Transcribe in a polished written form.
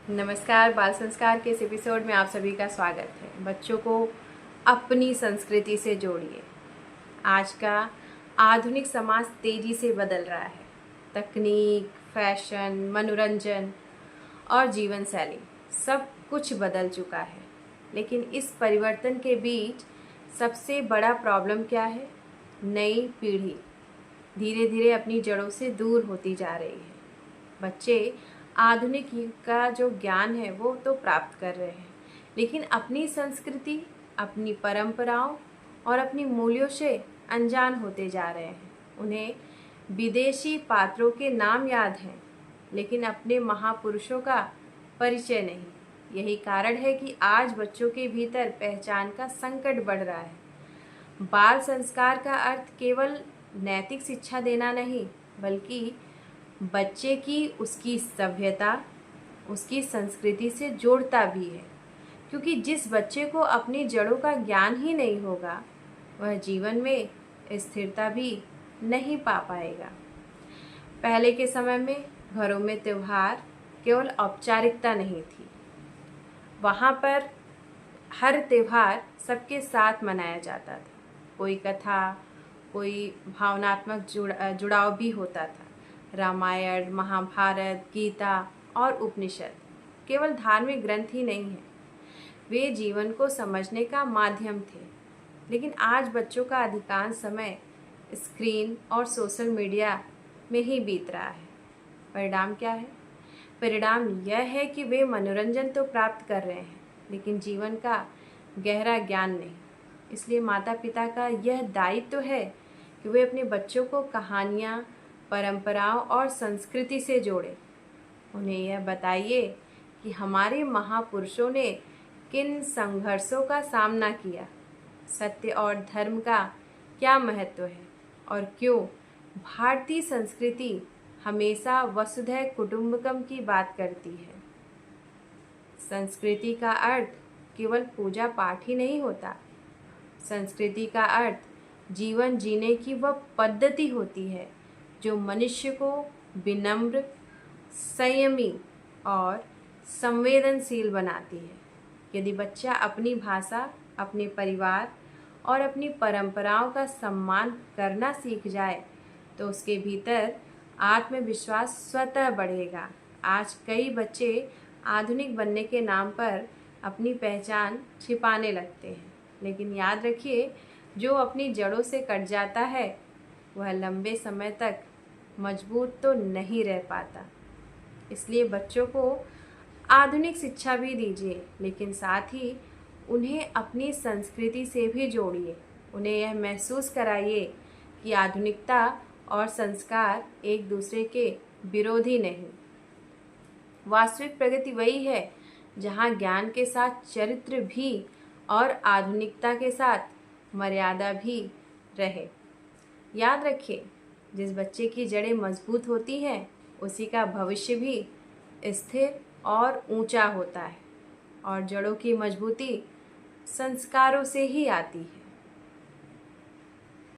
नमस्कार। बाल संस्कार के इस एपिसोड में आप सभी का स्वागत है। बच्चों को अपनी संस्कृति से जोड़िए। आज का आधुनिक समाज तेजी से बदल रहा है। तकनीक, फैशन, मनोरंजन और जीवन शैली सब कुछ बदल चुका है, लेकिन इस परिवर्तन के बीच सबसे बड़ा प्रॉब्लम क्या है? नई पीढ़ी धीरे धीरे अपनी जड़ों से दूर होती जा रही है। बच्चे आधुनिक युग का जो ज्ञान है वो तो प्राप्त कर रहे हैं, लेकिन अपनी संस्कृति, अपनी परंपराओं और अपनी मूल्यों से अनजान होते जा रहे हैं। उन्हें विदेशी पात्रों के नाम याद हैं, लेकिन अपने महापुरुषों का परिचय नहीं। यही कारण है कि आज बच्चों के भीतर पहचान का संकट बढ़ रहा है। बाल संस्कार का अर्थ केवल नैतिक शिक्षा देना नहीं, बल्कि बच्चे की उसकी सभ्यता, उसकी संस्कृति से जोड़ता भी है। क्योंकि जिस बच्चे को अपनी जड़ों का ज्ञान ही नहीं होगा, वह जीवन में स्थिरता भी नहीं पा पाएगा। पहले के समय में घरों में त्योहार केवल औपचारिकता नहीं थी। वहाँ पर हर त्योहार सबके साथ मनाया जाता था। कोई कथा, कोई भावनात्मक जुड़ाव भी होता था। रामायण, महाभारत, गीता और उपनिषद केवल धार्मिक ग्रंथ ही नहीं है, वे जीवन को समझने का माध्यम थे। लेकिन आज बच्चों का अधिकांश समय स्क्रीन और सोशल मीडिया में ही बीत रहा है। परिणाम क्या है? परिणाम यह है कि वे मनोरंजन तो प्राप्त कर रहे हैं, लेकिन जीवन का गहरा ज्ञान नहीं। इसलिए माता पिता का यह दायित्व है कि वे अपने बच्चों को कहानियाँ, परंपराओं और संस्कृति से जोड़ें। उन्हें यह बताइए कि हमारे महापुरुषों ने किन संघर्षों का सामना किया, सत्य और धर्म का क्या महत्व है, और क्यों भारतीय संस्कृति हमेशा वसुधैव कुटुंबकम की बात करती है। संस्कृति का अर्थ केवल पूजा पाठ ही नहीं होता। संस्कृति का अर्थ जीवन जीने की वह पद्धति होती है जो मनुष्य को विनम्र, संयमी और संवेदनशील बनाती है। यदि बच्चा अपनी भाषा, अपने परिवार और अपनी परंपराओं का सम्मान करना सीख जाए, तो उसके भीतर आत्मविश्वास स्वतः बढ़ेगा। आज कई बच्चे आधुनिक बनने के नाम पर अपनी पहचान छिपाने लगते हैं, लेकिन याद रखिए, जो अपनी जड़ों से कट जाता है वह लंबे समय तक मजबूत तो नहीं रह पाता। इसलिए बच्चों को आधुनिक शिक्षा भी दीजिए, लेकिन साथ ही उन्हें अपनी संस्कृति से भी जोड़िए। उन्हें यह महसूस कराइए कि आधुनिकता और संस्कार एक दूसरे के विरोधी नहीं। वास्तविक प्रगति वही है जहाँ ज्ञान के साथ चरित्र भी और आधुनिकता के साथ मर्यादा भी रहे। याद रखिए, जिस बच्चे की जड़ें मजबूत होती हैं, उसी का भविष्य भी स्थिर और ऊंचा होता है। और जड़ों की मजबूती संस्कारों से ही आती है।